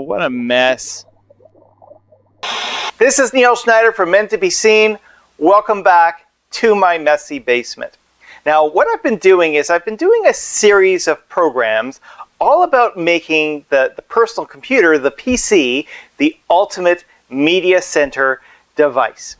what a mess. This is Neil Schneider from Meant to Be Seen. Welcome back to my messy basement. Now, what I've been doing is I've been doing a series of programs all about making the personal computer, the PC, the ultimate media center device.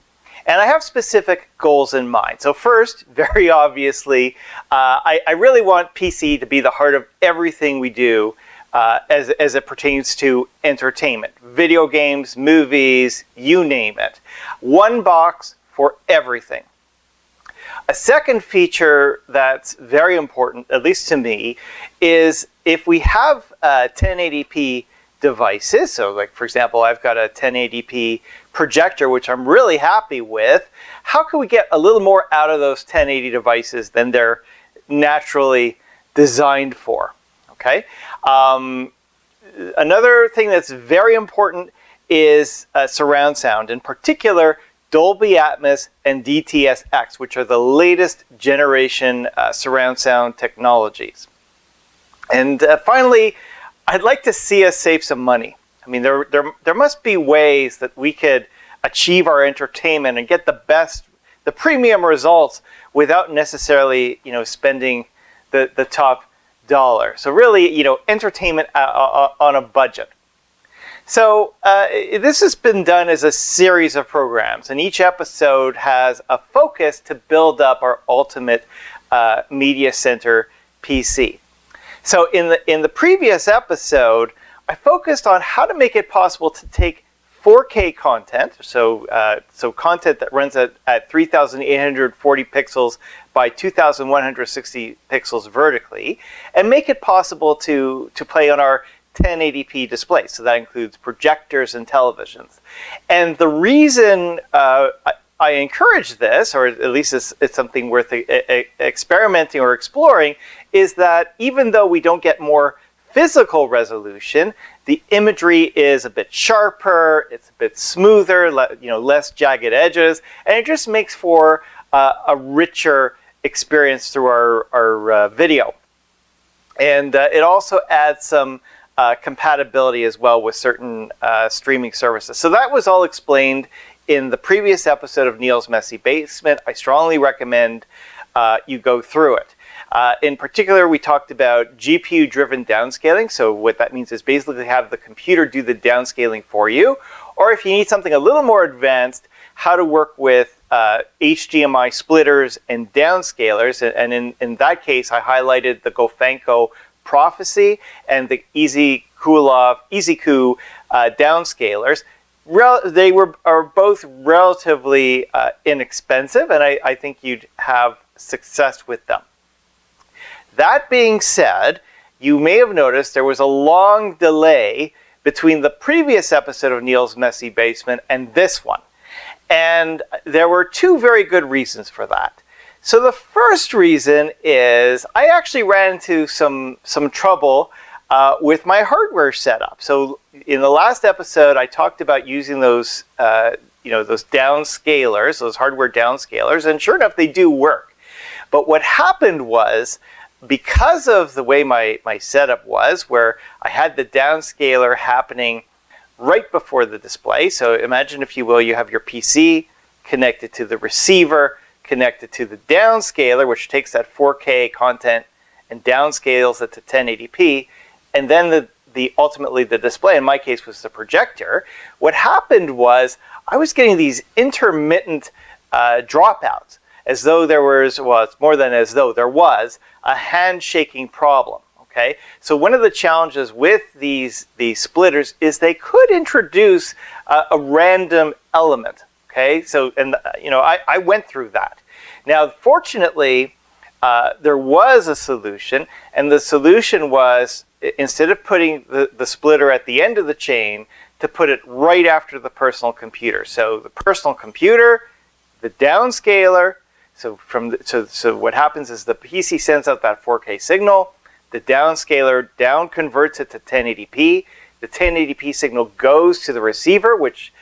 And I have specific goals in mind. So first, very obviously, I really want PC to be the heart of everything we do as it pertains to entertainment. Video games, movies, you name it. One box for everything. A second feature that's very important, at least to me, is if we have 1080p devices, so like for example, I've got a 1080p projector, which I'm really happy with, how can we get a little more out of those 1080 devices than they're naturally designed for? Okay. Another thing that's very important is surround sound, in particular Dolby Atmos and DTS-X, which are the latest generation surround sound technologies. And finally, I'd like to see us save some money. I mean, there must be ways that we could achieve our entertainment and get the premium results without necessarily, spending the top dollar. So really, entertainment on a budget. So this has been done as a series of programs, and each episode has a focus to build up our ultimate media center PC. So in the previous episode, I focused on how to make it possible to take 4K content, so content that runs at 3,840 pixels by 2,160 pixels vertically, and make it possible to play on our 1080p display. So that includes projectors and televisions. And the reason I encourage this, or at least it's something worth experimenting or exploring, is that even though we don't get more physical resolution, the imagery is a bit sharper, it's a bit smoother, less jagged edges, and it just makes for a richer experience through our video. And it also adds some compatibility as well with certain streaming services. So that was all explained in the previous episode of Neil's Messy Basement. I strongly recommend you go through it. In particular, we talked about GPU-driven downscaling. So what that means is basically have the computer do the downscaling for you. Or if you need something a little more advanced, how to work with HDMI splitters and downscalers. And in that case, I highlighted the Gofenko Prophecy and the EasyCoo downscalers. They are both relatively inexpensive, and I think you'd have success with them. That being said, you may have noticed there was a long delay between the previous episode of Neil's Messy Basement and this one. And there were two very good reasons for that. So the first reason is I actually ran into some trouble with my hardware setup. So in the last episode, I talked about using those, those downscalers, those hardware downscalers, and sure enough, they do work. But what happened was, because of the way my setup was, where I had the downscaler happening right before the display. So imagine, if you will, you have your PC connected to the receiver, connected to the downscaler, which takes that 4K content and downscales it to 1080p, and then ultimately the display, in my case, was the projector. What happened was I was getting these intermittent dropouts, as though there was, well, it's more than as though, there was a handshaking problem. Okay, so one of the challenges with these splitters is they could introduce a random element. Okay, so I went through that. Now, fortunately, there was a solution, and the solution was, instead of putting the splitter at the end of the chain, to put it right after the personal computer. So the personal computer, the downscaler. So so what happens is the PC sends out that 4K signal. The downscaler down converts it to 1080p. The 1080p signal goes to the receiver, which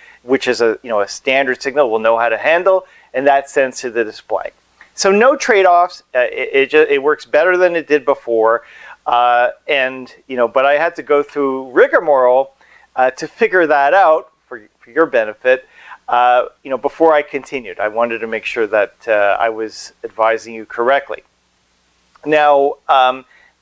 is a standard signal we'll know how to handle, and that's sent to the display. So no trade-offs. It works better than it did before, but I had to go through rigmarole to figure that out for your benefit, before I continued. I wanted to make sure that I was advising you correctly. Now,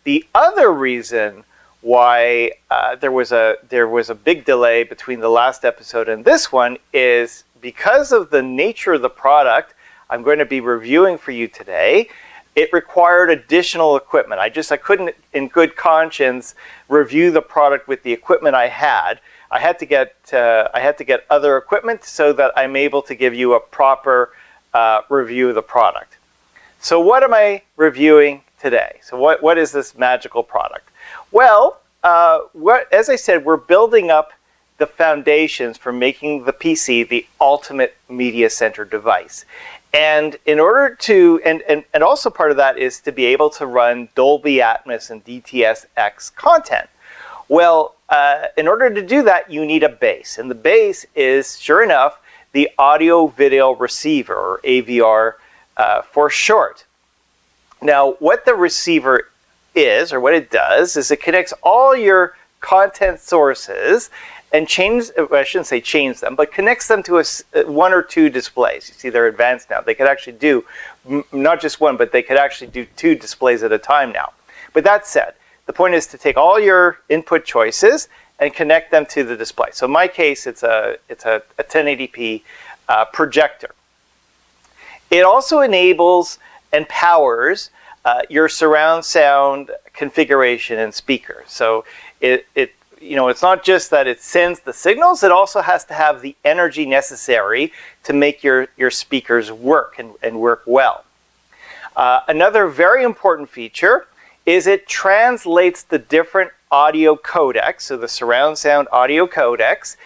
the other reason why there was a big delay between the last episode and this one is because of the nature of the product I'm going to be reviewing for you today. It required additional equipment. I couldn't, in good conscience, review the product with the equipment I had. I had to get other equipment so that I'm able to give you a proper review of the product. So what am I reviewing today? So what is this magical product? Well, as I said, we're building up the foundations for making the PC the ultimate media center device. And in order to, and also part of that is to be able to run Dolby Atmos and DTS-X content. Well, in order to do that, you need a base. And the base is, sure enough, the audio video receiver, or AVR for short. Now, what the receiver is, or what it does, is it connects all your content sources and I shouldn't say change them, but connects them to one or two displays. You see, they're advanced now. They could actually do not just one, but they could actually do 2 displays at a time now. But that said, the point is to take all your input choices and connect them to the display. So in my case, it's a 1080p projector. It also enables and powers your surround sound configuration and speakers. So it's not just that it sends the signals, it also has to have the energy necessary to make your speakers work and work well. Another very important feature is it translates the different audio codecs, so the surround sound audio codecs,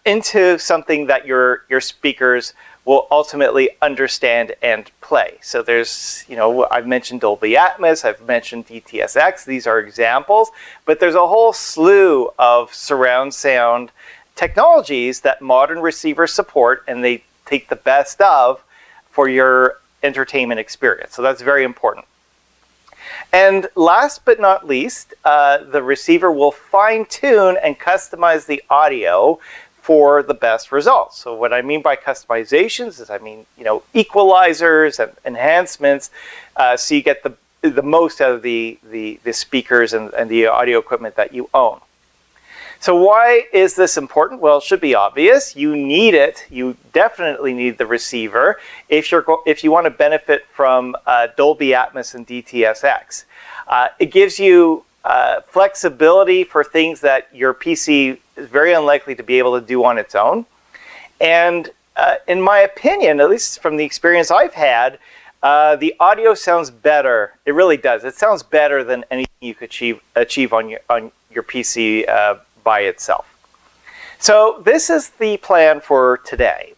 into something that your speakers will ultimately understand and play. So there's, I've mentioned Dolby Atmos, I've mentioned DTS-X, these are examples, but there's a whole slew of surround sound technologies that modern receivers support, and they take the best of for your entertainment experience. So that's very important. And last but not least, the receiver will fine-tune and customize the audio for the best results. So what I mean by customizations is equalizers and enhancements, so you get the most out of the speakers and the audio equipment that you own. So why is this important? Well, it should be obvious. You need it. You definitely need the receiver if you want to benefit from Dolby Atmos and DTS-X. It gives you flexibility for things that your PC is very unlikely to be able to do on its own. And in my opinion, at least from the experience I've had, the audio sounds better. It really does. It sounds better than anything you could achieve on your PC by itself. So this is the plan for today.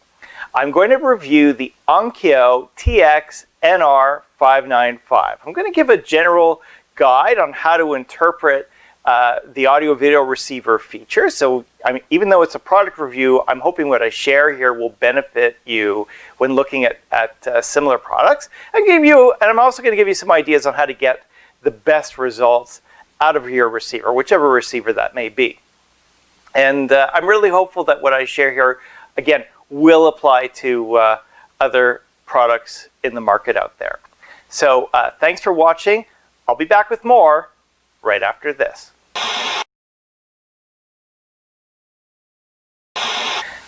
I'm going to review the Onkyo TX-NR595. I'm going to give a general guide on how to interpret the audio video receiver features. So even though it's a product review, I'm hoping what I share here will benefit you when looking at similar products. And I'm also going to give you some ideas on how to get the best results out of your receiver, whichever receiver that may be. And I'm really hopeful that what I share here, again, will apply to other products in the market out there. So thanks for watching. I'll be back with more right after this.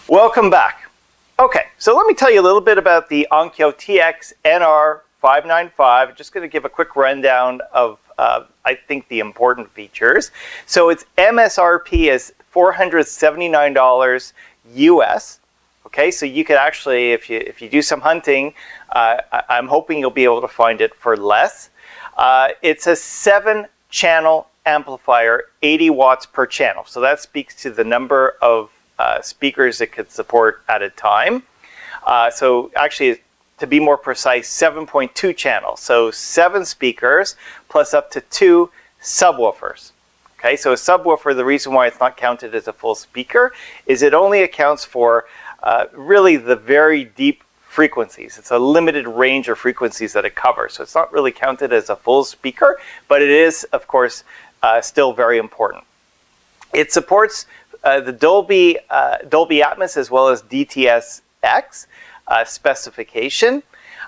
Welcome back. Okay, so let me tell you a little bit about the Onkyo TX-NR595. I'm just going to give a quick rundown of, I think, the important features. So its MSRP is $479 US. Okay, so you could actually, if you do some hunting, I'm hoping you'll be able to find it for less. It's a 7-channel amplifier, 80 watts per channel. So that speaks to the number of speakers it could support at a time. So actually, to be more precise, 7.2 channels. So 7 speakers plus up to 2 subwoofers. Okay, so a subwoofer, the reason why it's not counted as a full speaker is it only accounts for really the very deep frequencies. It's a limited range of frequencies that it covers. So it's not really counted as a full speaker, but it is, of course, still very important. It supports the Dolby Atmos as well as DTS-X specification.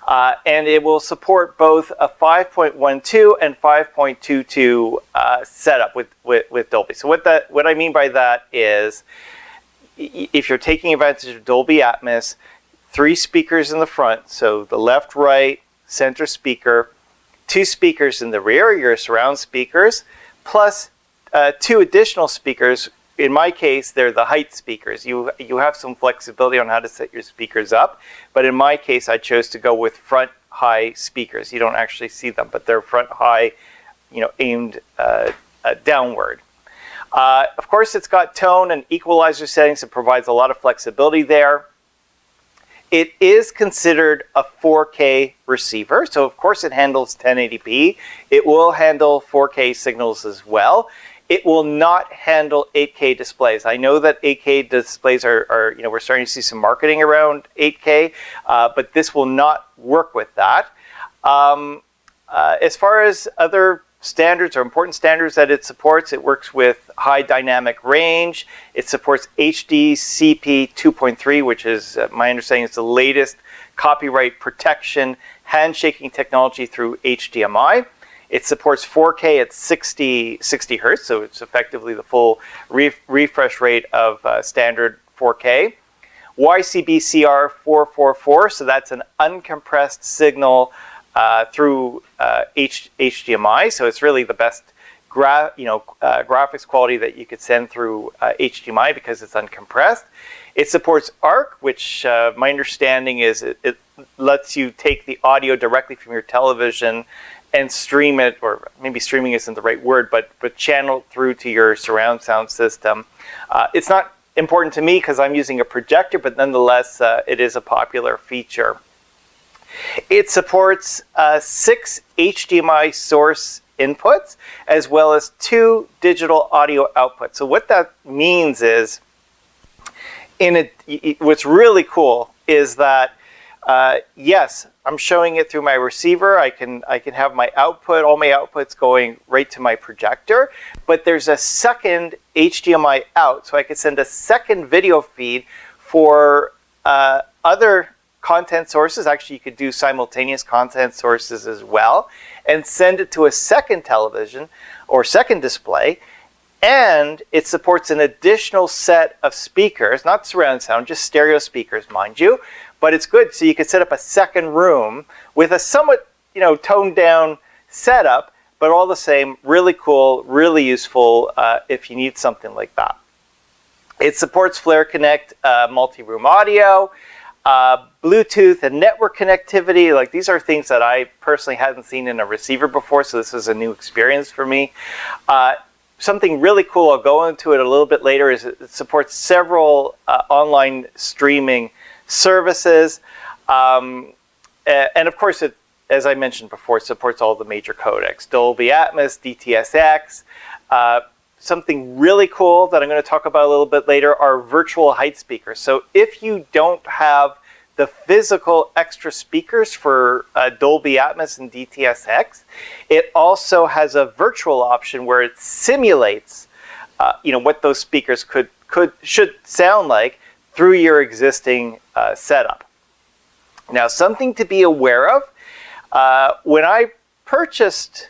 And it will support both a 5.12 and 5.22 setup with Dolby. So what I mean by that is, if you're taking advantage of Dolby Atmos, 3 speakers in the front, so the left, right, center speaker, 2 speakers in the rear, your surround speakers, plus 2 additional speakers. In my case, they're the height speakers. You have some flexibility on how to set your speakers up, but in my case, I chose to go with front high speakers. You don't actually see them, but they're front high, aimed downward. Of course, it's got tone and equalizer settings. It provides a lot of flexibility there. It is considered a 4K receiver, so of course it handles 1080p. It will handle 4K signals as well. It will not handle 8K displays. I know that 8K displays are we're starting to see some marketing around 8K, but this will not work with that. As far as other standards or important standards that it supports, it works with high dynamic range. It supports HDCP 2.3, which is, my understanding, is the latest copyright protection handshaking technology through HDMI. It supports 4K at 60 Hertz, so it's effectively the full refresh rate of standard 4K. YCbCr 444, so that's an uncompressed signal through HDMI, so it's really the best graphics quality that you could send through HDMI because it's uncompressed. It supports ARC, which my understanding is it lets you take the audio directly from your television and stream it, or maybe streaming isn't the right word, but channel through to your surround sound system. It's not important to me because I'm using a projector, but nonetheless, it is a popular feature. It supports 6 HDMI source inputs as well as 2 digital audio outputs. So what that means is, what's really cool is that yes, I'm showing it through my receiver. I can have my output, all my outputs going right to my projector, but there's a second HDMI out, so I could send a second video feed for other content sources. Actually, you could do simultaneous content sources as well, and send it to a second television or second display. And it supports an additional set of speakers, not surround sound, just stereo speakers, mind you. But it's good, so you can set up a second room with a somewhat, toned down setup, but all the same, really cool, really useful if you need something like that. It supports Flare Connect multi-room audio, Bluetooth and network connectivity. Like, these are things that I personally hadn't seen in a receiver before, so this is a new experience for me. Something really cool, I'll go into it a little bit later, is it supports several online streaming services. And of course, it, as I mentioned before, it supports all the major codecs, Dolby Atmos, DTS-X. Something really cool that I'm going to talk about a little bit later are virtual height speakers. So if you don't have the physical extra speakers for Dolby Atmos and DTS-X, it also has a virtual option where it simulates what those speakers should sound like through your existing setup. Now, something to be aware of, when I purchased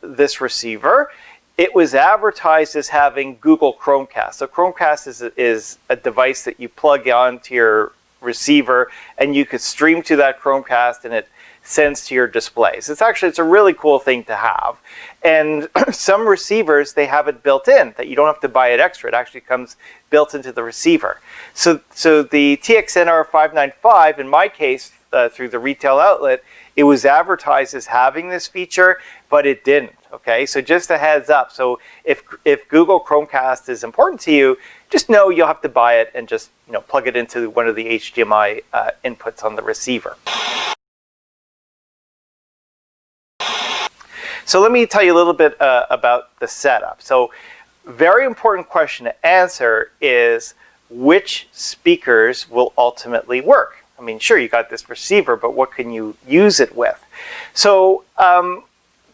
this receiver, it was advertised as having Google Chromecast. So Chromecast is a device that you plug onto your receiver, and you could stream to that Chromecast and it sends to your displays. It's a really cool thing to have. And some receivers, they have it built in, that you don't have to buy it extra. It actually comes built into the receiver. So the TX-NR595, in my case, through the retail outlet, it was advertised as having this feature, but it didn't. Okay, so just a heads up. So if Google Chromecast is important to you, just know you'll have to buy it and just plug it into one of the HDMI inputs on the receiver. So let me tell you a little bit about the setup. So very important question to answer is, which speakers will ultimately work? I mean, sure, you got this receiver, but what can you use it with? So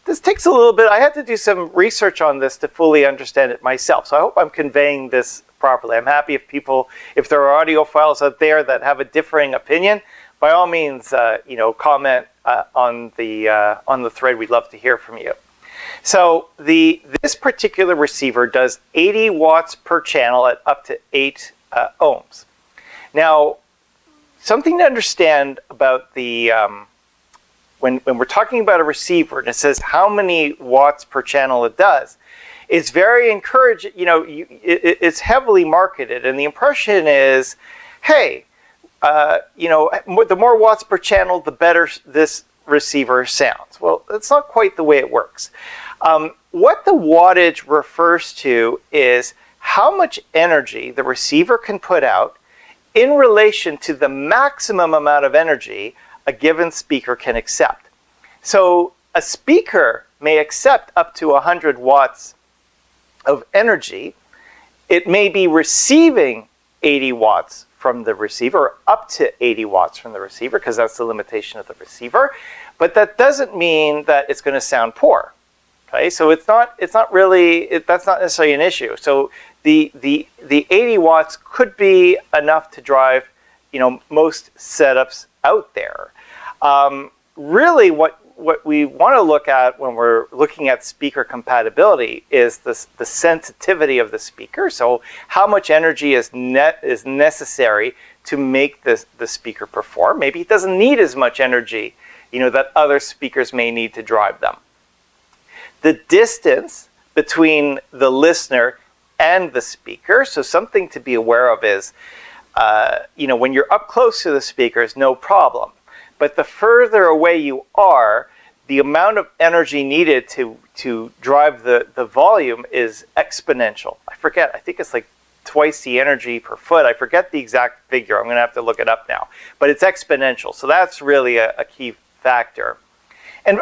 this takes a little bit. I had to do some research on this to fully understand it myself. So I hope I'm conveying this properly. I'm happy if there are audiophiles out there that have a differing opinion, by all means, comment on the thread. We'd love to hear from you. So this particular receiver does 80 watts per channel at up to 8 ohms. Now, something to understand about the when we're talking about a receiver and it says how many watts per channel it does, it's very encouraging. It's heavily marketed, and the impression is, hey, the more watts per channel, the better this receiver sounds. Well, that's not quite the way it works. What the wattage refers to is how much energy the receiver can put out in relation to the maximum amount of energy a given speaker can accept. So a speaker may accept up to 100 watts of energy. It may be receiving 80 watts from the receiver, or up to 80 watts from the receiver, because that's the limitation of the receiver. But that doesn't mean that it's going to sound poor. Okay, so that's not necessarily an issue. So the 80 watts could be enough to drive, most setups out there. Really, what we want to look at when we're looking at speaker compatibility is the sensitivity of the speaker. So how much energy is necessary to make the speaker perform. Maybe it doesn't need as much energy, that other speakers may need to drive them. The distance between the listener and the speaker. So something to be aware of is, when you're up close to the speakers, no problem. But the further away you are, the amount of energy needed to drive the volume is exponential. I think it's like twice the energy per foot. I forget the exact figure. I'm going to have to look it up now. But it's exponential. So that's really a key factor. And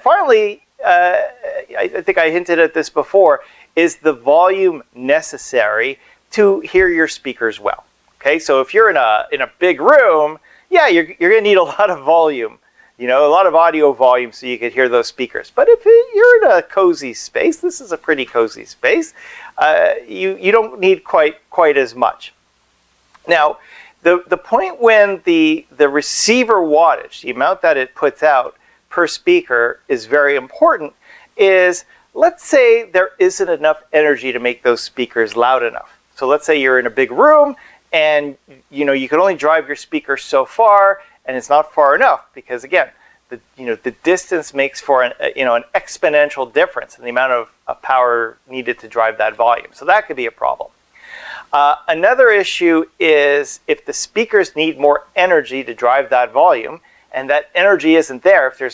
finally, I think I hinted at this before, is the volume necessary to hear your speakers well. Okay, so if you're in a big room, yeah, you're going to need a lot of volume, a lot of audio volume so you could hear those speakers. But if you're in a cozy space, this is a pretty cozy space, you don't need quite as much. Now, the point when the receiver wattage, the amount that it puts out per speaker, is very important, is let's say there isn't enough energy to make those speakers loud enough. So let's say you're in a big room and you can only drive your speaker so far, and it's not far enough because, again, the distance makes for an exponential difference in the amount of power needed to drive that volume. So that could be a problem. Another issue is if the speakers need more energy to drive that volume, and that energy isn't there, if there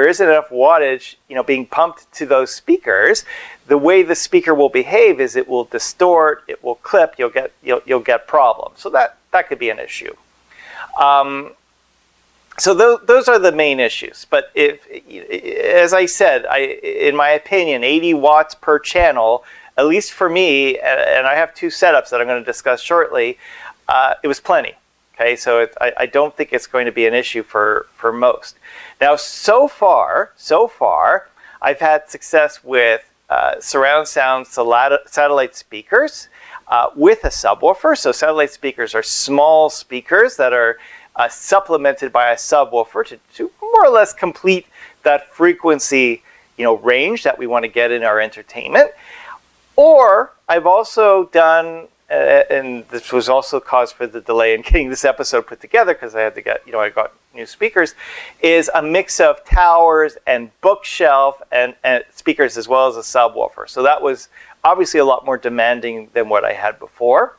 isn't enough wattage, being pumped to those speakers, the way the speaker will behave is it will distort, it will clip, you'll get problems. So that could be an issue. So those are the main issues. But as I said, in my opinion, 80 watts per channel, at least for me, and I have two setups that I'm going to discuss shortly, it was plenty. Okay, so I don't think it's going to be an issue for most. Now, so far, I've had success with surround sound satellite speakers with a subwoofer. So satellite speakers are small speakers that are supplemented by a subwoofer to more or less complete that frequency, range that we want to get in our entertainment. Or I've also done, and this was also cause for the delay in getting this episode put together because I had to get, I got new speakers, is a mix of towers and bookshelf and speakers as well as a subwoofer. So that was obviously a lot more demanding than what I had before.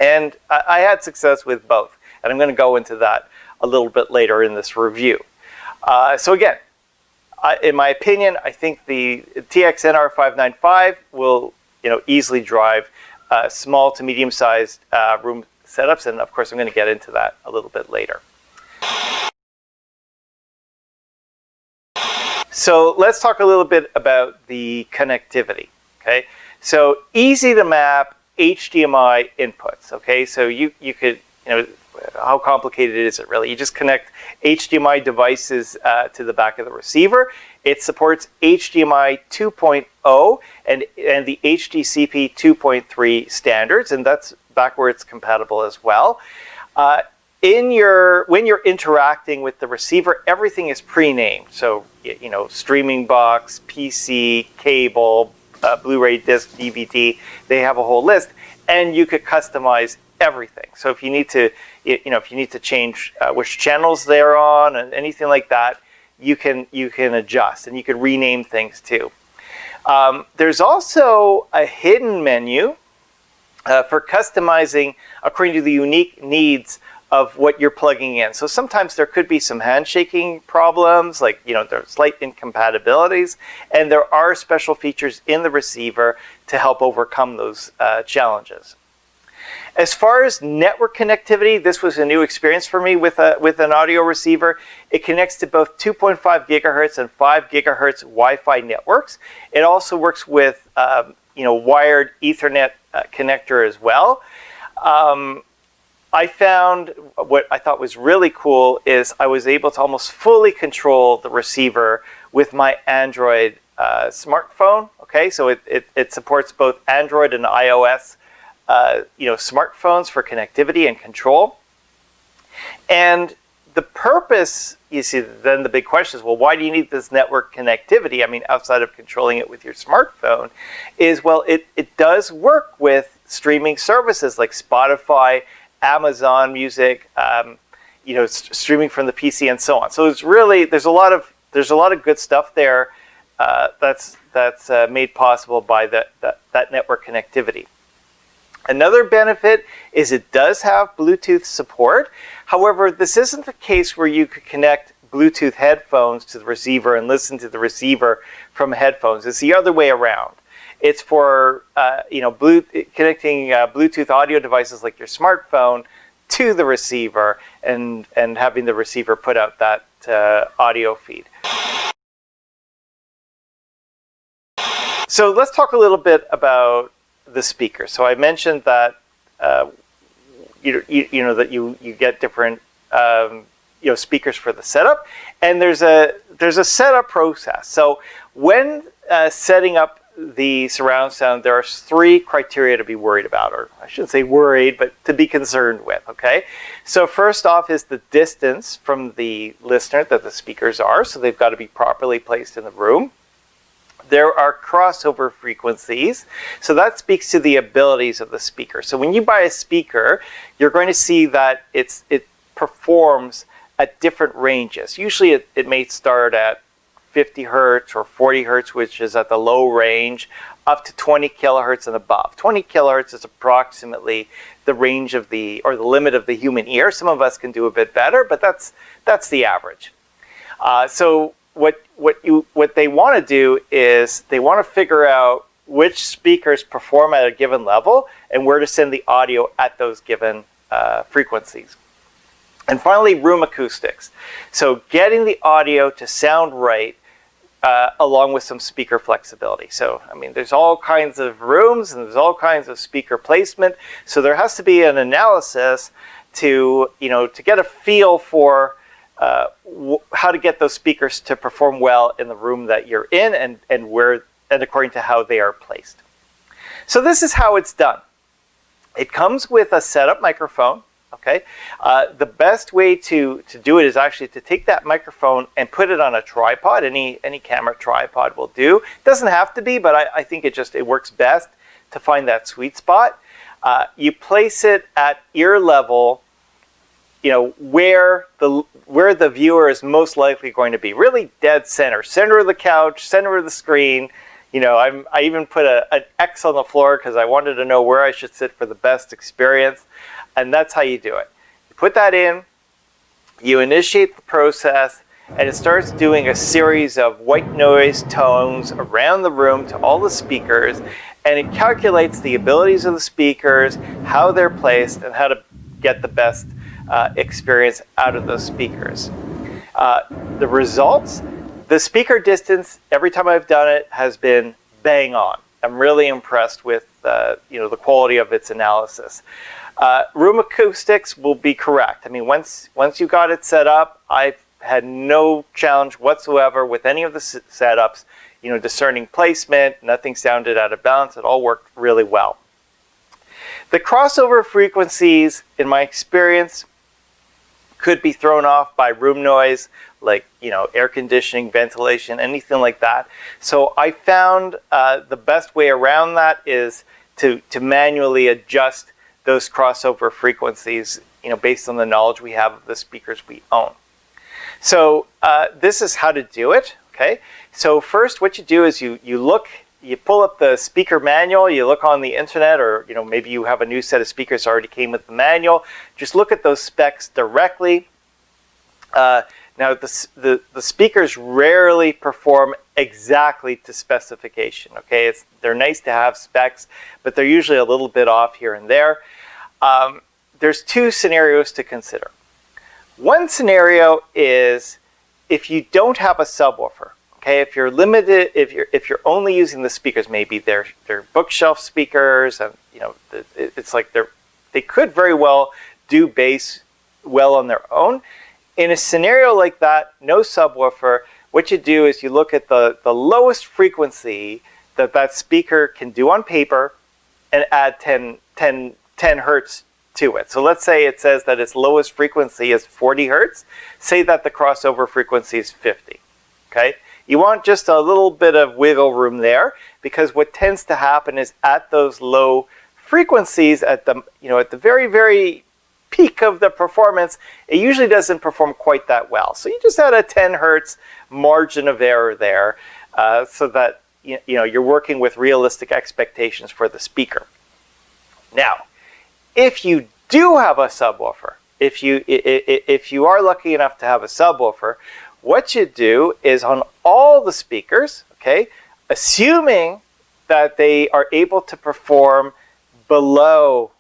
And I had success with both. And I'm going to go into that a little bit later in this review. So again, in my opinion, I think the TX-NR595 will easily drive small to medium-sized room setups, and of course I'm going to get into that a little bit later. So let's talk a little bit about the connectivity. Okay, so easy to map HDMI inputs. Okay, so you could how complicated is it really? You just connect HDMI devices to the back of the receiver. It supports HDMI 2.0 and the HDCP 2.3 standards, and that's backwards compatible as well. When you're interacting with the receiver, everything is pre-named. So, streaming box, PC, cable, Blu-ray disc, DVD, they have a whole list, and you could customize everything. So if you need to change which channels they're on and anything like that, you can adjust, and you can rename things too. There's also a hidden menu for customizing according to the unique needs of what you're plugging in. So sometimes there could be some handshaking problems, like there's slight incompatibilities, and there are special features in the receiver to help overcome those challenges. As far as network connectivity, this was a new experience for me with an audio receiver. It connects to both 2.5 gigahertz and 5 gigahertz Wi-Fi networks. It also works with wired Ethernet connector as well. I found what I thought was really cool is I was able to almost fully control the receiver with my Android smartphone. Okay, so it supports both Android and iOS smartphones for connectivity and control. And the purpose, you see, then the big question is, well, why do you need this network connectivity? I mean, outside of controlling it with your smartphone, is, well, it does work with streaming services like Spotify, Amazon Music, streaming from the PC and so on. So it's really, there's a lot of good stuff there that's made possible by that network connectivity. Another benefit is it does have Bluetooth support. However, this isn't the case where you could connect Bluetooth headphones to the receiver and listen to the receiver from headphones. It's the other way around. It's for connecting Bluetooth audio devices like your smartphone to the receiver and having the receiver put out that audio feed. So let's talk a little bit about the speaker. So I mentioned that that you get different speakers for the setup, and there's a setup process. So when setting up the surround sound, there are 3 criteria to be worried about, or I shouldn't say worried, but to be concerned with. Okay, so first off is the distance from the listener that the speakers are, so they've got to be properly placed in the room. There are crossover frequencies, so that speaks to the abilities of the speaker. So when you buy a speaker, you're going to see that it performs at different ranges. Usually it may start at 50 hertz or 40 hertz, which is at the low range, up to 20 kilohertz and above. 20 kilohertz is approximately the range of the limit of the human ear. Some of us can do a bit better, but that's the average. So what they want to do is they want to figure out which speakers perform at a given level and where to send the audio at those given frequencies. And finally, room acoustics. So getting the audio to sound right along with some speaker flexibility. So, I mean, there's all kinds of rooms and there's all kinds of speaker placement. So there has to be an analysis to get a feel for how to get those speakers to perform well in the room that you're in and according to how they are placed. So this is how it's done. It comes with a setup microphone. Okay, the best way to do it is actually to take that microphone and put it on a tripod. Any camera tripod will do. It doesn't have to be, but I think it works best to find that sweet spot. You place it at ear level, where the viewer is most likely going to be. Really dead center of the couch, center of the screen. I even put an X on the floor because I wanted to know where I should sit for the best experience. And that's how you do it. You put that in, you initiate the process, and it starts doing a series of white noise tones around the room to all the speakers, and it calculates the abilities of the speakers, how they're placed, and how to get the best experience out of those speakers. The results, the speaker distance, every time I've done it, has been bang on. I'm really impressed with the quality of its analysis. Room acoustics will be correct. I mean, once you got it set up, I've had no challenge whatsoever with any of the setups. You know, discerning placement, nothing sounded out of balance. It all worked really well. The crossover frequencies, in my experience, could be thrown off by room noise, like, you know, air conditioning, ventilation, anything like that. So I found the best way around that is to manually adjust those crossover frequencies, you know, based on the knowledge we have of the speakers we own. So this is how to do it, okay? So first what you do is you pull up the speaker manual, you look on the internet, or, you know, maybe you have a new set of speakers already came with the manual. Just look at those specs directly. Now the speakers rarely perform exactly to specification, okay? They're nice to have specs, but they're usually a little bit off here and there. There's two scenarios to consider. One scenario is if you don't have a subwoofer. Okay, if you're limited, if you're only using the speakers, maybe they're bookshelf speakers, and, you know, it's like they could very well do bass well on their own. In a scenario like that, no subwoofer, what you do is you look at the lowest frequency that speaker can do on paper and add 10 hertz to it. So let's say it says that its lowest frequency is 40 hertz. Say that the crossover frequency is 50. Okay. You want just a little bit of wiggle room there, because what tends to happen is at those low frequencies, at the very, very peak of the performance, it usually doesn't perform quite that well. So you just add a 10 hertz margin of error there, so that you know you're working with realistic expectations for the speaker. Now, if you do have a subwoofer, if you are lucky enough to have a subwoofer, what you do is on all the speakers, okay, assuming that they are able to perform below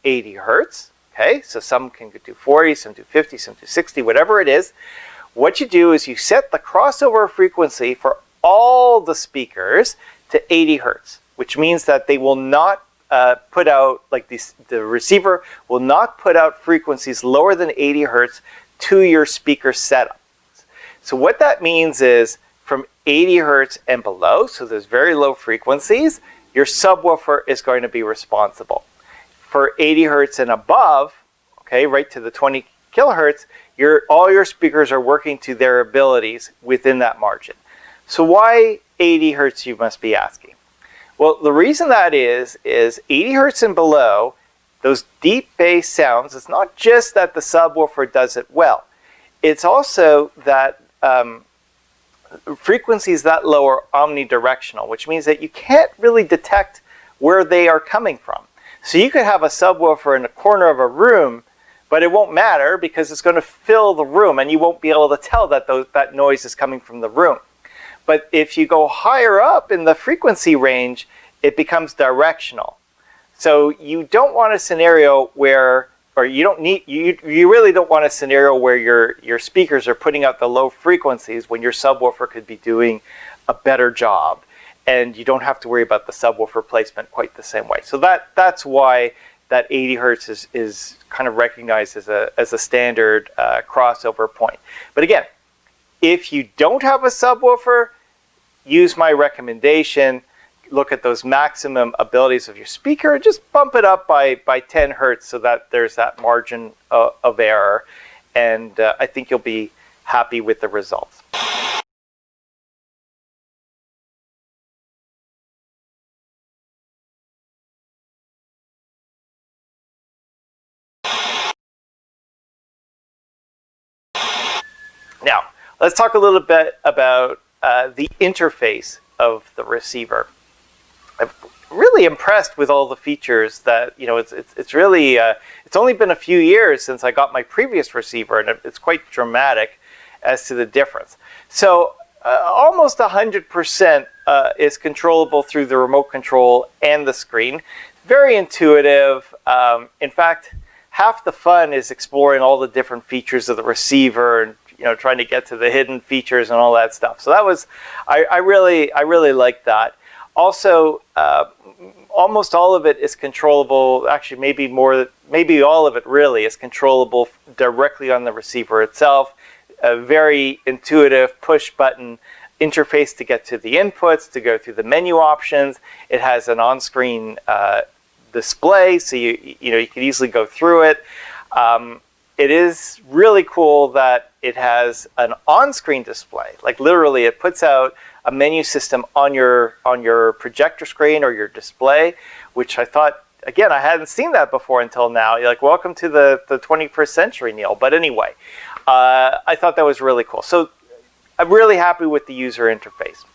80 hertz, okay, so some can do 40, some do 50, some do 60, whatever it is, what you do is you set the crossover frequency for all the speakers to 80 hertz, which means that they will not put out, like the receiver will not put out frequencies lower than 80 hertz to your speaker setup. So what that means is from 80 hertz and below, so there's very low frequencies, your subwoofer is going to be responsible. For 80 hertz and above, okay, right to the 20 kilohertz, all your speakers are working to their abilities within that margin. So why 80 hertz, you must be asking? Well, the reason that is 80 hertz and below, those deep bass sounds, it's not just that the subwoofer does it well. It's also that frequencies that low are omnidirectional, which means that you can't really detect where they are coming from. So you could have a subwoofer in a corner of a room, but it won't matter because it's going to fill the room and you won't be able to tell that that noise is coming from the room. But if you go higher up in the frequency range, it becomes directional. So you don't want a scenario where, or you really don't want a scenario where your speakers are putting out the low frequencies when your subwoofer could be doing a better job, and you don't have to worry about the subwoofer placement quite the same way. So that's why that 80 hertz is kind of recognized as a standard crossover point. But again, if you don't have a subwoofer, use my recommendation. Look at those maximum abilities of your speaker and just bump it up by 10 hertz so that there's that margin of error. And I think you'll be happy with the results. Now, let's talk a little bit about the interface of the receiver. I'm really impressed with all the features that, it's really, it's only been a few years since I got my previous receiver, and it's quite dramatic as to the difference. So almost 100% is controllable through the remote control and the screen. Very intuitive. In fact, half the fun is exploring all the different features of the receiver and trying to get to the hidden features and all that stuff. So that was, I really liked that. Also, almost all of it is controllable. Actually, maybe all of it really is controllable directly on the receiver itself. A very intuitive push button interface to get to the inputs, to go through the menu options. It has an on-screen display, so you can easily go through it. It is really cool that it has an on-screen display. Like literally, it puts out a menu system on your projector screen or your display, which I thought, again, I hadn't seen that before until now. You're like, welcome to the 21st century, Neil. But anyway, I thought that was really cool. So I'm really happy with the user interface.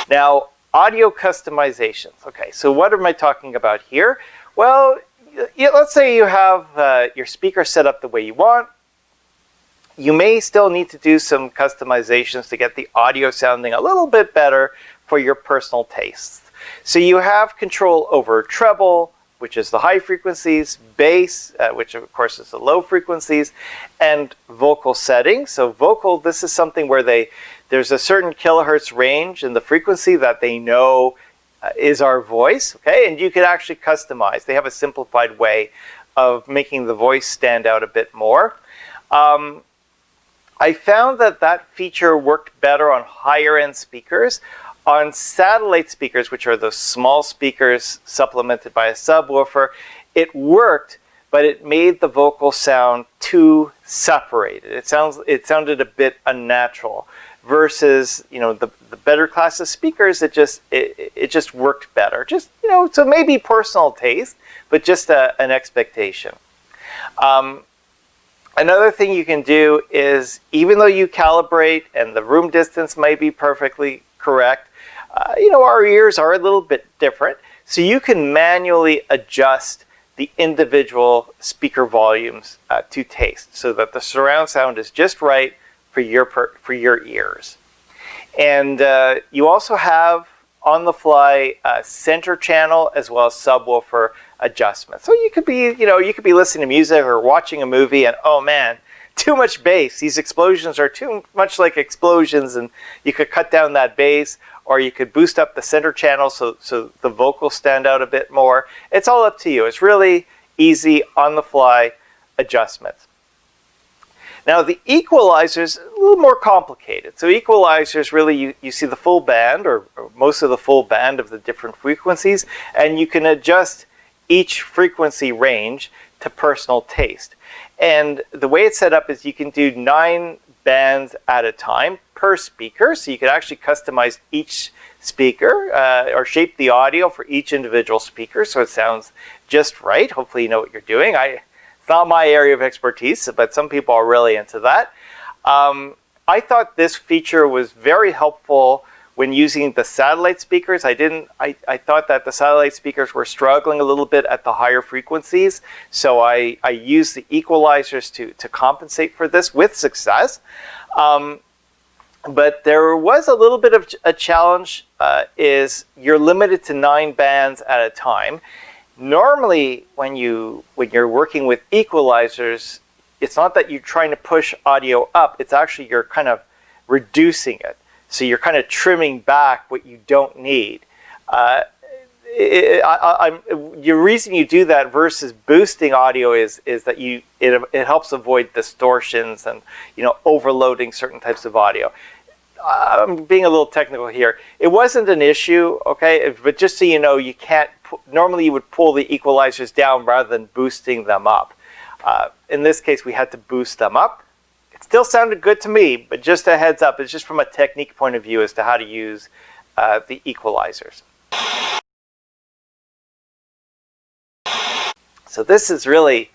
Now, audio customizations. Okay, so what am I talking about here? Well, let's say you have your speaker set up the way you want. You may still need to do some customizations to get the audio sounding a little bit better for your personal tastes. So you have control over treble, which is the high frequencies, bass, which of course is the low frequencies, and vocal settings. So vocal, this is something where there's a certain kilohertz range in the frequency that they know is our voice, okay? And you can actually customize. They have a simplified way of making the voice stand out a bit more. I found that feature worked better on higher end speakers. On satellite speakers, which are those small speakers supplemented by a subwoofer, it worked, but it made the vocal sound too separated. It sounded a bit unnatural. Versus, the better class of speakers, it just worked better. Just, so maybe personal taste, but just an expectation. Another thing you can do is, even though you calibrate and the room distance might be perfectly correct, our ears are a little bit different. So you can manually adjust the individual speaker volumes to taste so that the surround sound is just right for your ears. And you also have on-the-fly center channel as well as subwoofer adjustments. So you could be listening to music or watching a movie and, oh man, too much bass. These explosions are too much like explosions, and you could cut down that bass, or you could boost up the center channel so the vocals stand out a bit more. It's all up to you. It's really easy on-the-fly adjustments. Now the equalizer's a little more complicated. So equalizers, really you see the full band or most of the full band of the different frequencies, and you can adjust each frequency range to personal taste. And the way it's set up is you can do 9 bands at a time per speaker. So you can actually customize each speaker or shape the audio for each individual speaker so it sounds just right. Hopefully you know what you're doing. It's not my area of expertise, but some people are really into that. I thought this feature was very helpful when using the satellite speakers. I thought that the satellite speakers were struggling a little bit at the higher frequencies, so I used the equalizers to compensate for this with success. But there was a little bit of a challenge, is you're limited to 9 bands at a time. Normally, when you're working with equalizers, it's not that you're trying to push audio up, it's actually you're kind of reducing it. So you're kind of trimming back what you don't need. The reason you do that versus boosting audio is that it helps avoid distortions and overloading certain types of audio. I'm being a little technical here. It wasn't an issue, okay? But just so you know, you can't. Normally, you would pull the equalizers down rather than boosting them up. In this case, we had to boost them up. It still sounded good to me, but just a heads up, it's just from a technique point of view as to how to use the equalizers. So this is really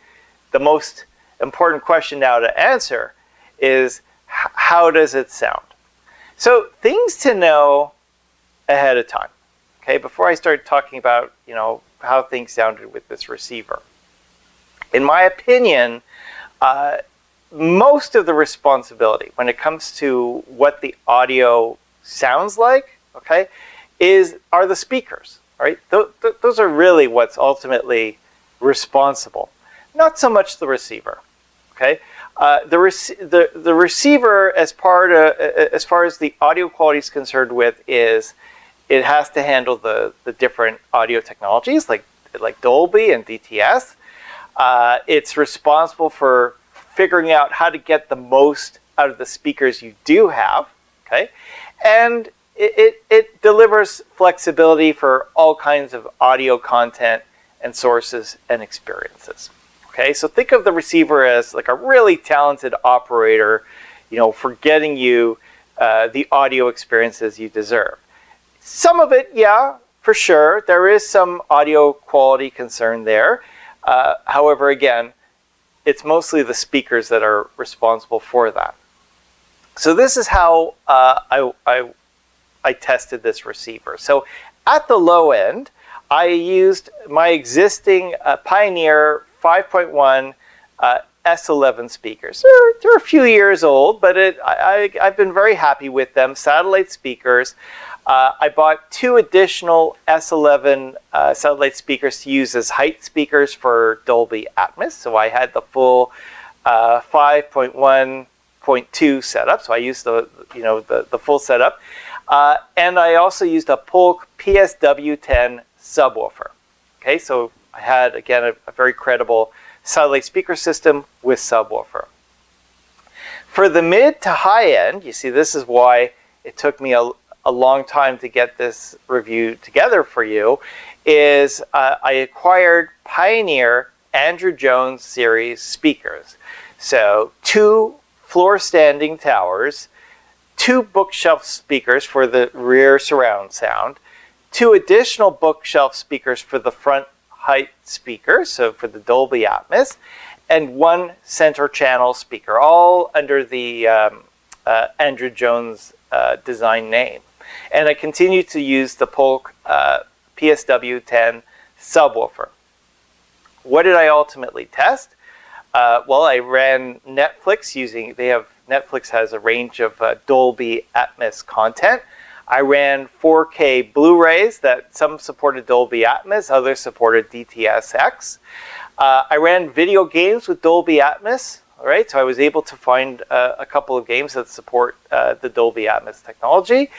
the most important question now to answer is how does it sound? So things to know ahead of time, okay, before I start talking about, how things sounded with this receiver. In my opinion, most of the responsibility when it comes to what the audio sounds like, okay, are the speakers, right? Those are really what's ultimately responsible, not so much the receiver, okay? The receiver, as far as the audio quality is concerned with, is it has to handle the different audio technologies like Dolby and DTS. It's responsible for figuring out how to get the most out of the speakers you do have, okay? And it delivers flexibility for all kinds of audio content and sources and experiences. Okay, so think of the receiver as like a really talented operator, you know, for getting you the audio experiences you deserve. Some of it, yeah, for sure, there is some audio quality concern there. However, again, it's mostly the speakers that are responsible for that. So this is how I tested this receiver. So at the low end, I used my existing Pioneer 5.1 S11 speakers. They're a few years old, but I've been very happy with them. Satellite speakers. I bought 2 additional S11 satellite speakers to use as height speakers for Dolby Atmos. So I had the full 5.1.2 setup. So I used the full setup, and I also used a Polk PSW10 subwoofer. Okay, so I had again a very credible satellite speaker system with subwoofer. For the mid to high end, you see, this is why it took me a long time to get this review together for you, is I acquired Pioneer Andrew Jones series speakers. So 2 floor standing towers, 2 bookshelf speakers for the rear surround sound, 2 additional bookshelf speakers for the front height speaker, so for the Dolby Atmos, and 1 center channel speaker, all under the Andrew Jones design name. And I continue to use the Polk PSW10 subwoofer. What did I ultimately test? Well, I ran Netflix using, Netflix has a range of Dolby Atmos content. I ran 4K Blu-rays that some supported Dolby Atmos, others supported DTS-X. I ran video games with Dolby Atmos, all right? So I was able to find a couple of games that support the Dolby Atmos technology.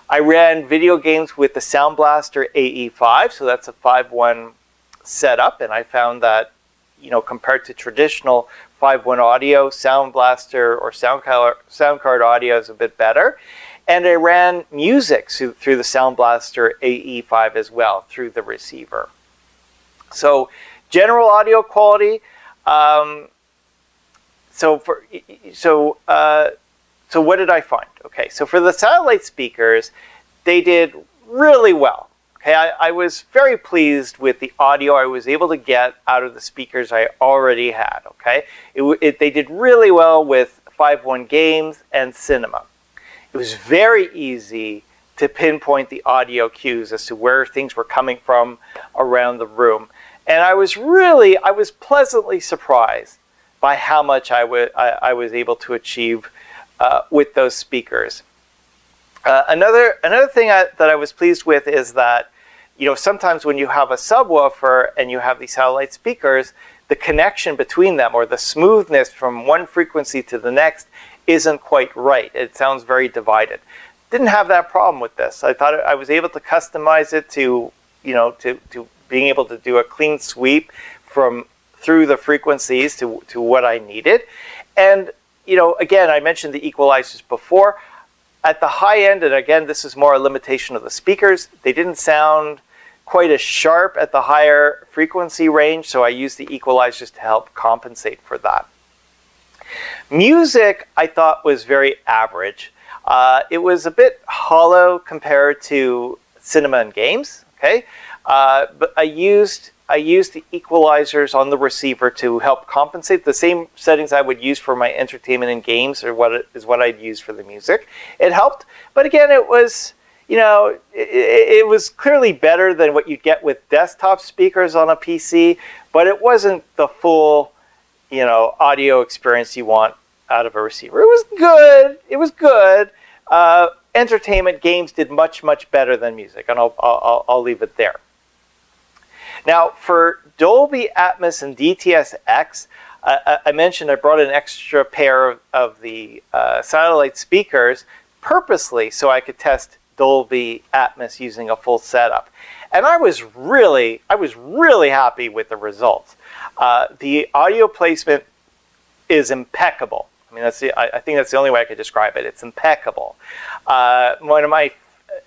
I ran video games with the Sound Blaster AE5, so that's a 5.1 setup, and I found that, you know, compared to traditional 5.1 audio, Sound Blaster or sound card audio is a bit better. And I ran music through the Sound Blaster AE5 as well through the receiver. So general audio quality. So what did I find? Okay, so for the satellite speakers, they did really well. Okay, I was very pleased with the audio I was able to get out of the speakers I already had. Okay, they did really well with 5.1 games and cinema. It was very easy to pinpoint the audio cues as to where things were coming from around the room. And I was pleasantly surprised by how much I was able to achieve with those speakers. Another thing that I was pleased with is that, you know, sometimes when you have a subwoofer and you have these satellite speakers, the connection between them, or the smoothness from one frequency to the next, isn't quite right. It sounds very divided. Didn't have that problem with this. I thought I was able to customize it to, you know, to being able to do a clean sweep through the frequencies to what I needed. And, you know, again, I mentioned the equalizers before. At the high end, and again, this is more a limitation of the speakers, they didn't sound quite as sharp at the higher frequency range, so I used the equalizers to help compensate for that. Music, I thought, was very average. It was a bit hollow compared to cinema and games. Okay, but I used the equalizers on the receiver to help compensate. The same settings I would use for my entertainment and games are what I'd use for the music. It helped, but again, it was, you know, it was clearly better than what you get with desktop speakers on a PC, but it wasn't the full, you know, audio experience you want out of a receiver. It was good. It was good. Entertainment games did much better than music, and I'll leave it there. Now for Dolby Atmos and DTS-X, I mentioned I brought an extra pair of the satellite speakers purposely so I could test Dolby Atmos using a full setup. And I was really happy with the results. The audio placement is impeccable. I mean, I think that's the only way I could describe it. It's impeccable. One of my,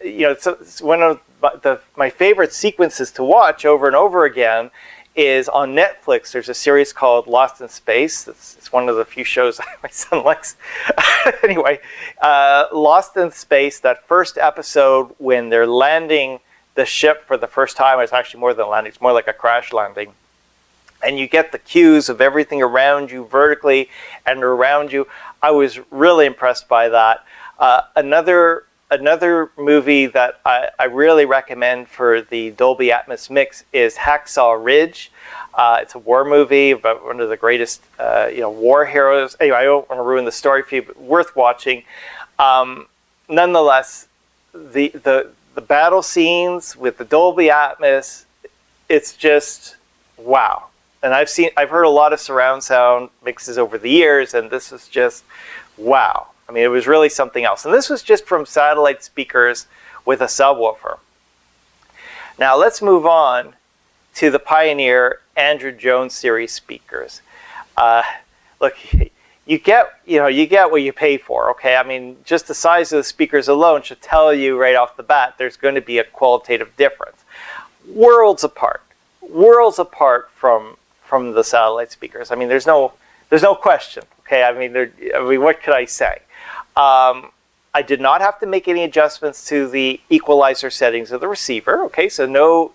it's one of my favorite sequences to watch over and over again is on Netflix. There's a series called Lost in Space. It's one of the few shows my son likes. Anyway, Lost in Space, that first episode when they're landing the ship for the first time. It's actually more than a landing. It's more like a crash landing. And you get the cues of everything around you vertically and around you. I was really impressed by that. Another movie that I really recommend for the Dolby Atmos mix is Hacksaw Ridge. It's a war movie about one of the greatest war heroes. Anyway, I don't want to ruin the story for you, but worth watching. Nonetheless, the battle scenes with the Dolby Atmos, it's just wow. And I've heard a lot of surround sound mixes over the years, and this is just wow. I mean, it was really something else. And this was just from satellite speakers with a subwoofer. Now let's move on to the Pioneer Andrew Jones series speakers. Look, you get what you pay for, okay? I mean, just the size of the speakers alone should tell you right off the bat there's going to be a qualitative difference. Worlds apart from the satellite speakers. I mean, there's no question, okay? I mean, what could I say? I did not have to make any adjustments to the equalizer settings of the receiver, okay? So no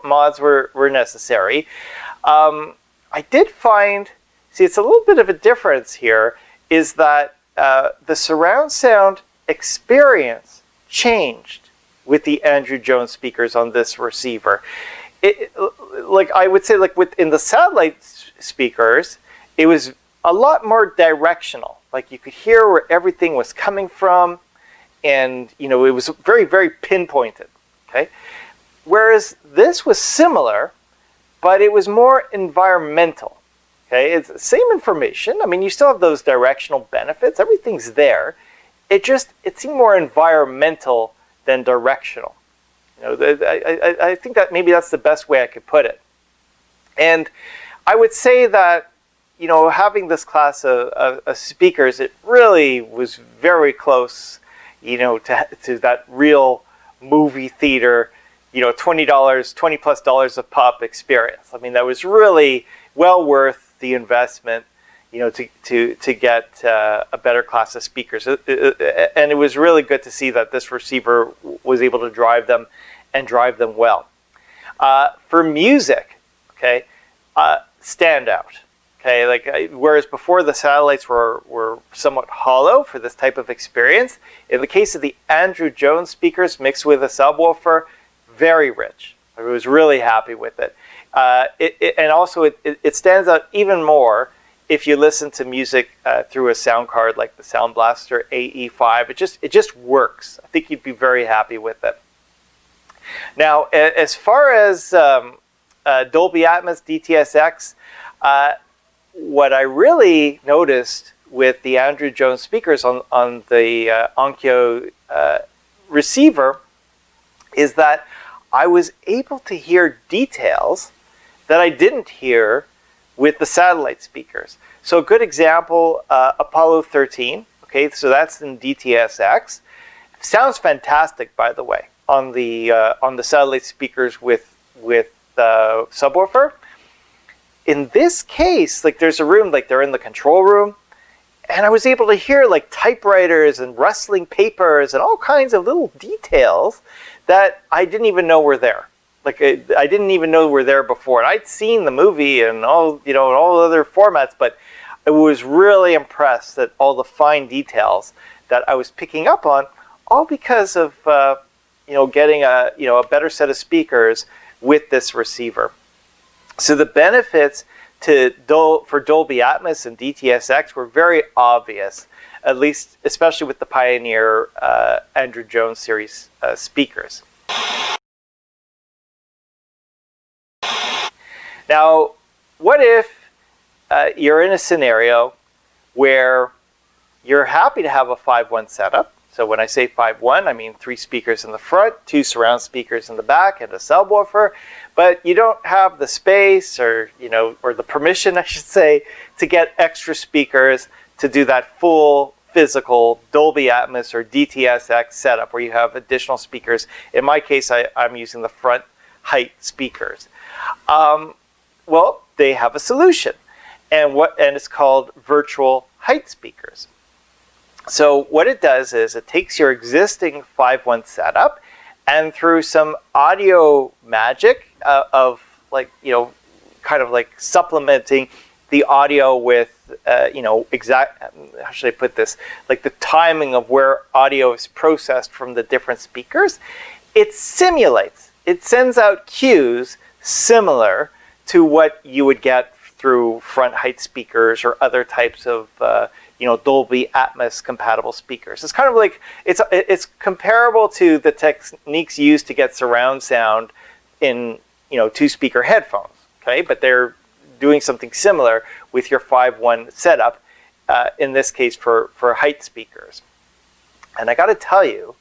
mods were necessary. I did find, see, it's a little bit of a difference here, is that the surround sound experience changed with the Andrew Jones speakers on this receiver. Like I would say, like within the satellite speakers, it was a lot more directional. Like you could hear where everything was coming from, and it was very, very pinpointed. Okay, whereas this was similar, but it was more environmental. Okay, it's the same information. I mean, you still have those directional benefits. Everything's there. It seemed more environmental than directional. I think that maybe that's the best way I could put it. And I would say that, having this class of speakers, it really was very close, to that real movie theater, $20+ a pop experience. I mean, that was really well worth the investment, to get a better class of speakers. And it was really good to see that this receiver was able to drive them and drive them well. For music, okay, standout. Okay, like whereas before the satellites were somewhat hollow for this type of experience, in the case of the Andrew Jones speakers mixed with a subwoofer, very rich. I was really happy with it. And also it stands out even more if you listen to music through a sound card like the Sound Blaster AE5. It just works. I think you'd be very happy with it. Now, as far as Dolby Atmos DTS-X, what I really noticed with the Andrew Jones speakers on the Onkyo receiver is that I was able to hear details that I didn't hear with the satellite speakers. So a good example, Apollo 13, okay, so that's in DTS-X. Sounds fantastic, by the way, on the satellite speakers with subwoofer. In this case, like there's a room, like they're in the control room, and I was able to hear like typewriters and rustling papers and all kinds of little details that I didn't even know were there. Like I didn't even know were there before. And I'd seen the movie and all, all other formats, but I was really impressed at all the fine details that I was picking up on, all because of getting a better set of speakers with this receiver. So the benefits for Dolby Atmos and DTS-X were very obvious, at least, especially with the Pioneer Andrew Jones series speakers. Now, what if you're in a scenario where you're happy to have a 5.1 setup, So when I say 5.1, I mean 3 speakers in the front, 2 surround speakers in the back, and a subwoofer. But you don't have the space or, or the permission, I should say, to get extra speakers to do that full physical Dolby Atmos or DTS-X setup where you have additional speakers. In my case, I'm using the front height speakers. Well, they have a solution, and it's called virtual height speakers. So what it does is it takes your existing 5.1 setup, and through some audio magic of kind of like supplementing the audio with exact, how should I put this, like the timing of where audio is processed from the different speakers, it simulates, it sends out cues similar to what you would get through front height speakers or other types of Dolby Atmos compatible speakers. It's kind of like, it's comparable to the techniques used to get surround sound in 2-speaker headphones, okay? But they're doing something similar with your 5.1 setup, in this case for height speakers. And I got to tell you,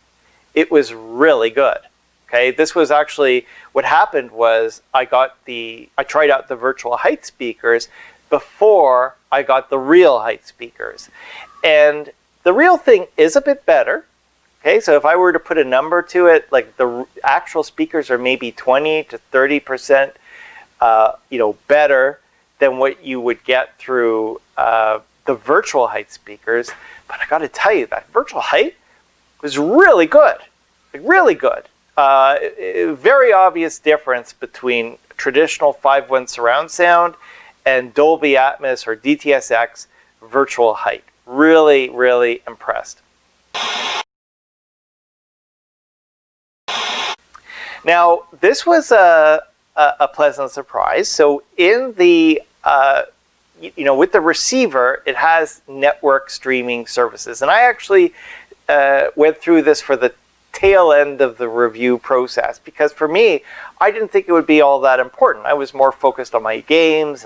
it was really good. Okay, this was actually, what happened was I tried out the virtual height speakers before I got the real height speakers. And the real thing is a bit better. Okay, so if I were to put a number to it, like the actual speakers are maybe 20 to 30% better than what you would get through the virtual height speakers. But I got to tell you, that virtual height was really good, like really good. Very obvious difference between traditional 5.1 surround sound and Dolby Atmos or DTS-X virtual height. Really, really impressed. Now, this was a pleasant surprise. So in the, with the receiver, it has network streaming services. And I actually went through this for the tail end of the review process, because for me, I didn't think it would be all that important. I was more focused on my games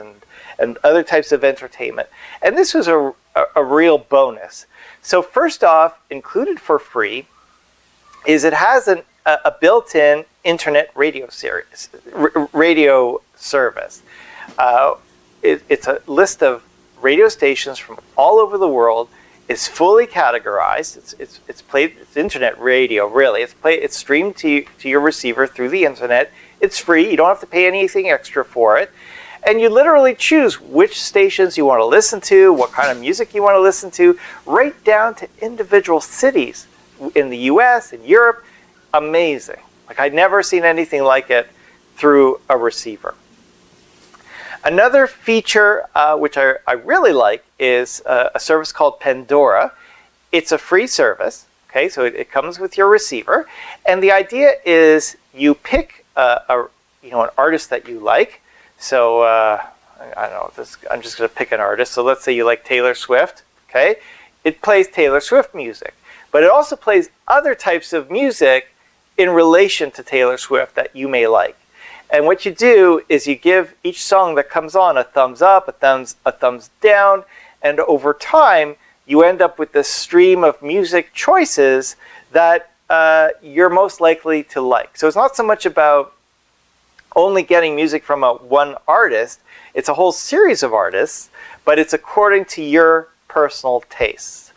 and other types of entertainment. And this was a real bonus. So first off, included for free is it has a built-in internet radio service. It's a list of radio stations from all over the world. It's fully categorized. It's internet radio, really. It's streamed to your receiver through the internet. It's free. You don't have to pay anything extra for it. And you literally choose which stations you want to listen to, what kind of music you want to listen to, right down to individual cities in the US and Europe. Amazing. Like, I'd never seen anything like it through a receiver. Another feature which I really like is a service called Pandora. It's a free service, okay? So it comes with your receiver, and the idea is you pick an artist that you like. So I don't know. I'm just going to pick an artist. So let's say you like Taylor Swift, okay? It plays Taylor Swift music, but it also plays other types of music in relation to Taylor Swift that you may like. And what you do is you give each song that comes on a thumbs up, a thumbs down, and over time you end up with this stream of music choices that you're most likely to like. So it's not so much about only getting music from one artist, it's a whole series of artists, but it's according to your personal tastes.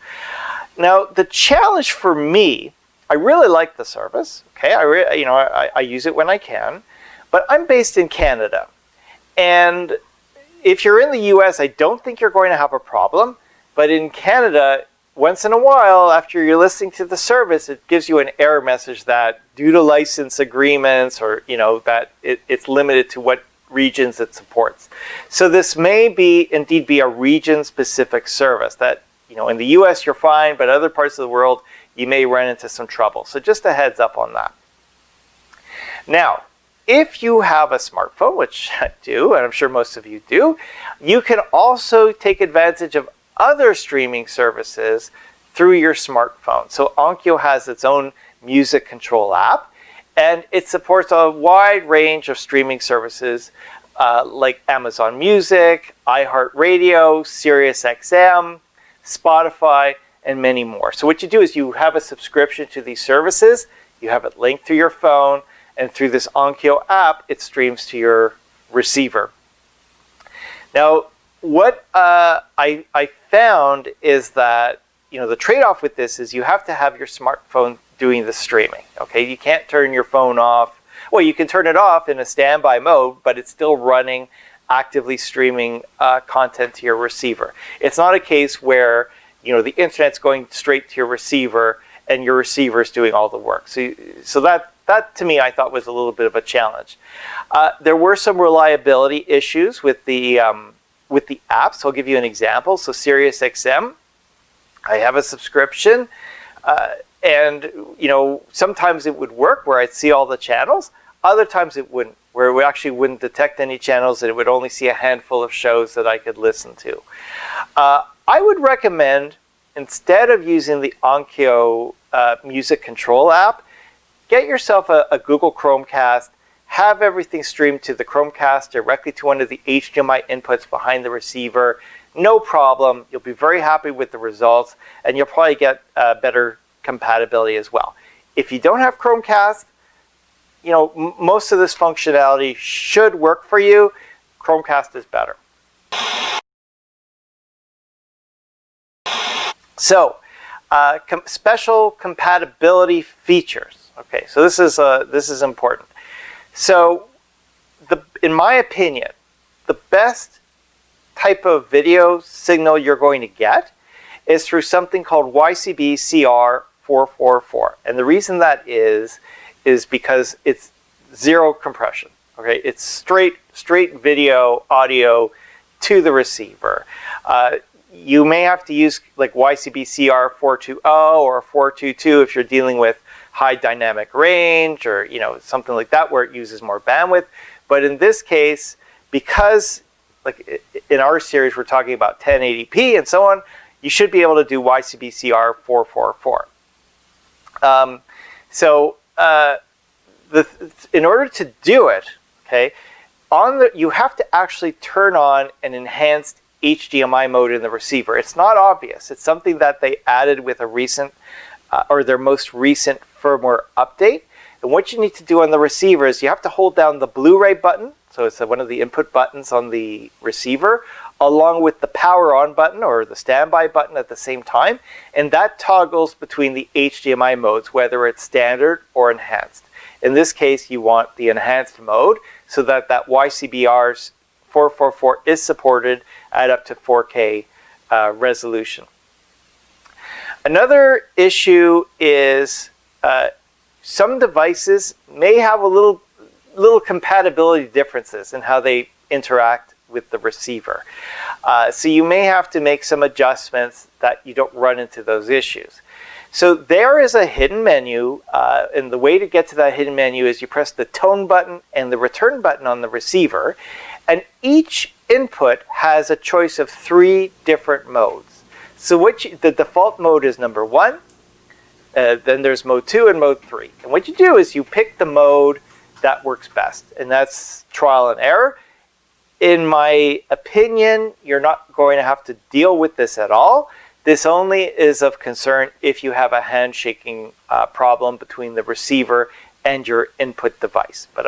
Now, the challenge for me, I really like the service, okay? I use it when I can. But I'm based in Canada, and if you're in the US, I don't think you're going to have a problem. But in Canada, once in a while, after you're listening to the service, it gives you an error message that due to license agreements or, that it's limited to what regions it supports. So this may indeed be a region-specific service that, in the US you're fine, but other parts of the world, you may run into some trouble. So just a heads up on that. Now, if you have a smartphone, which I do, and I'm sure most of you do, you can also take advantage of other streaming services through your smartphone. So Onkyo has its own music control app, and it supports a wide range of streaming services like Amazon Music, iHeartRadio, SiriusXM, Spotify, and many more. So what you do is you have a subscription to these services, you have it linked through your phone, and through this Onkyo app, it streams to your receiver. Now, what I found is that, you know, the trade-off with this is you have to have your smartphone doing the streaming. Okay, you can't turn your phone off. Well, you can turn it off in a standby mode, but it's still running, actively streaming content to your receiver. It's not a case where, you know, the internet's going straight to your receiver and your receiver is doing all the work. So that to me, I thought was a little bit of a challenge. There were some reliability issues with the apps. So I'll give you an example. So SiriusXM, I have a subscription, and you know, sometimes it would work where I'd see all the channels. Other times it wouldn't, where it actually wouldn't detect any channels, and it would only see a handful of shows that I could listen to. I would recommend, instead of using the Onkyo music control app, get yourself a Google Chromecast, have everything streamed to the Chromecast directly to one of the HDMI inputs behind the receiver. No problem. You'll be very happy with the results, and you'll probably get better compatibility as well. If you don't have Chromecast, you know, most of this functionality should work for you. Chromecast is better. So, special compatibility features. Okay, so this is important. So, in my opinion, the best type of video signal you're going to get is through something called YCB CR444, and the reason that is because it's zero compression. Okay, it's straight video audio to the receiver. You may have to use like YCB CR420 or 422 if you're dealing with high dynamic range, or you know, something like that where it uses more bandwidth. But in this case, because like in our series we're talking about 1080p and so on, you should be able to do YCB CR444. In order to do it, okay, you have to actually turn on an enhanced HDMI mode in the receiver. It's not obvious. It's something that they added with a recent or their most recent firmware update. And what you need to do on the receiver is you have to hold down the Blu-ray button, so it's one of the input buttons on the receiver, along with the power on button or the standby button at the same time, and that toggles between the HDMI modes, whether it's standard or enhanced. In this case, you want the enhanced mode so that YCBR 444 is supported at up to 4K resolution. Another issue is some devices may have a little compatibility differences in how they interact with the receiver. So you may have to make some adjustments that you don't run into those issues. So there is a hidden menu, and the way to get to that hidden menu is you press the tone button and the return button on the receiver, and each input has a choice of 3 different modes. So the default mode is number 1, then there's mode 2 and mode 3. And what you do is you pick the mode that works best, and that's trial and error. In my opinion, you're not going to have to deal with this at all. This only is of concern if you have a handshaking problem between the receiver and your input device. But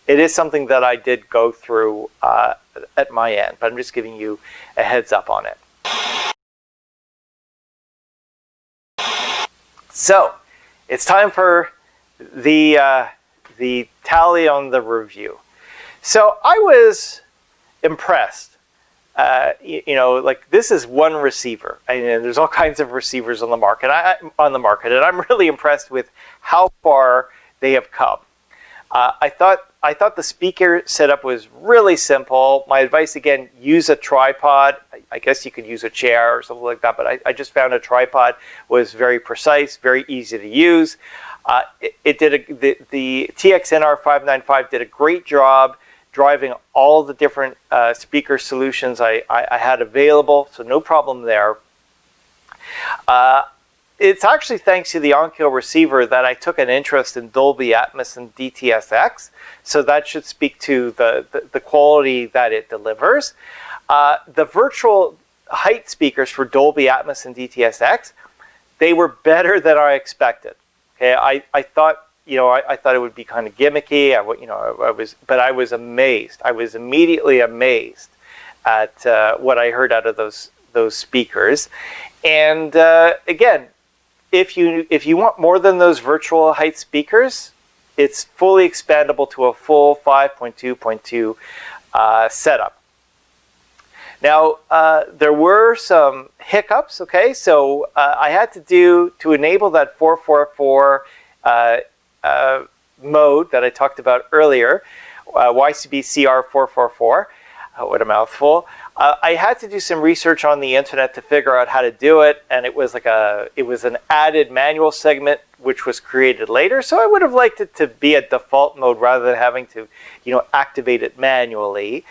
it is something that I did go through at my end, but I'm just giving you a heads up on it. So, it's time for the tally on the review. So I was impressed. You know, like this is one receiver, and there's all kinds of receivers on the market. And I'm really impressed with how far they have come. I thought the speaker setup was really simple. My advice again: use a tripod. I guess you could use a chair or something like that, but I just found a tripod was very precise, very easy to use. The TX-NR595 did a great job driving all the different speaker solutions I had available, so no problem there. It's actually thanks to the Onkyo receiver that I took an interest in Dolby Atmos and DTS-X, so that should speak to the quality that it delivers. The virtual height speakers for Dolby Atmos and DTS-X, they were better than I expected. Okay, I thought, I thought it would be kind of gimmicky. But I was amazed. I was immediately amazed at what I heard out of those speakers. And again, if you want more than those virtual height speakers, it's fully expandable to a full 5.2.2 setup. Now, there were some hiccups, okay? So I had to enable that 444 mode that I talked about earlier, YCB CR444, what a mouthful. I had to do some research on the internet to figure out how to do it, and it was an added manual segment which was created later. So I would have liked it to be a default mode rather than having to, activate it manually.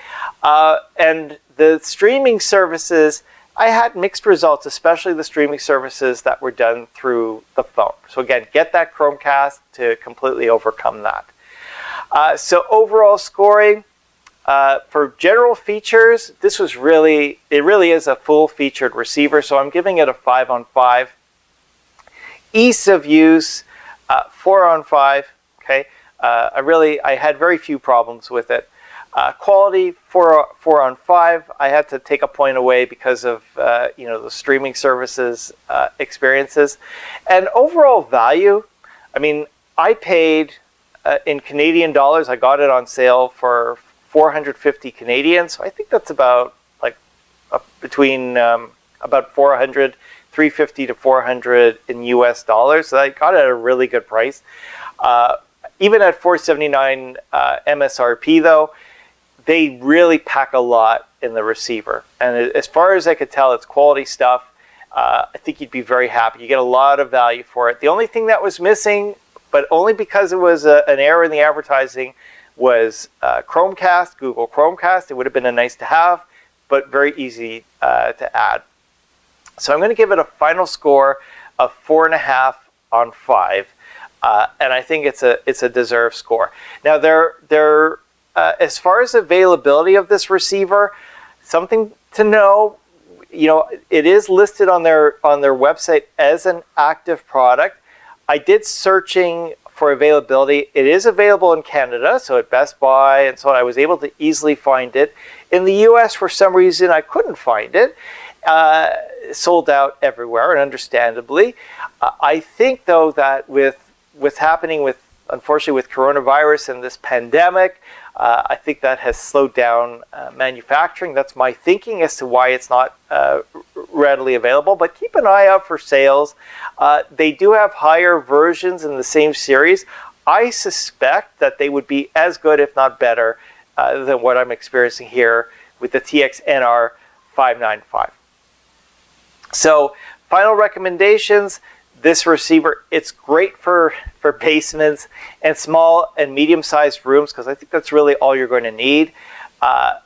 And the streaming services, I had mixed results, especially the streaming services that were done through the phone. So again, get that Chromecast to completely overcome that. So overall scoring, for general features, it really is a full-featured receiver, so I'm giving it a 5 on 5. Ease of use, 4 on 5. Okay, I had very few problems with it. Quality, 4 on 5. I had to take a point away because of the streaming services experiences, and overall value. I mean, I paid in Canadian dollars. I got it on sale for 450 Canadian, so I think that's about between about 350 to 400 in US dollars. So I got it at a really good price. Even at 479 MSRP though, they really pack a lot in the receiver. And as far as I could tell, it's quality stuff. I think you'd be very happy. You get a lot of value for it. The only thing that was missing, but only because it was an error in the advertising, was Chromecast, Google Chromecast. It would have been a nice to have, but very easy to add. So I'm going to give it a final score of 4.5 on 5, and I think it's a deserved score. Now, as far as availability of this receiver, something to know. It is listed on their website as an active product. I did searching for availability. It is available in Canada, so at Best Buy and so on. I was able to easily find it. In the US, for some reason, I couldn't find it. Sold out everywhere, and understandably. I think, though, that with what's happening unfortunately with coronavirus and this pandemic, I think that has slowed down manufacturing. That's my thinking as to why it's not readily available, but keep an eye out for sales. They do have higher versions in the same series. I suspect that they would be as good, if not better, than what I'm experiencing here with the TX-NR595. So, final recommendations. This receiver, it's great for basements and small and medium-sized rooms, because I think that's really all you're going to need. I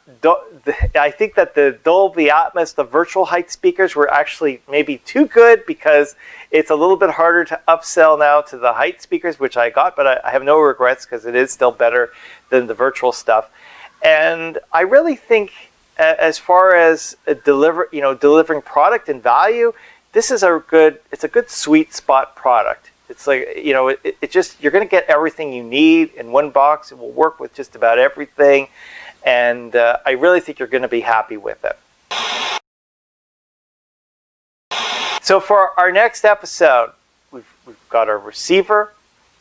think that the Dolby Atmos, the virtual height speakers, were actually maybe too good, because it's a little bit harder to upsell now to the height speakers, which I got, but I have no regrets because it is still better than the virtual stuff. And I really think, as far as delivering product and value, this is it's a good sweet spot product. It's like, it just, you're going to get everything you need in one box. It will work with just about everything. And I really think you're going to be happy with it. So for our next episode, we've got our receiver,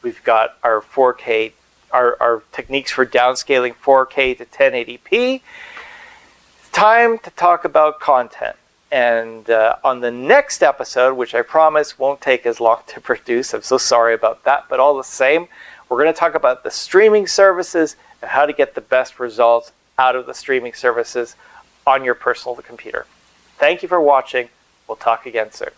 we've got our 4K, our techniques for downscaling 4K to 1080p. It's time to talk about content. And on the next episode, which I promise won't take as long to produce, I'm so sorry about that, but all the same, we're going to talk about the streaming services and how to get the best results out of the streaming services on your personal computer. Thank you for watching. We'll talk again soon.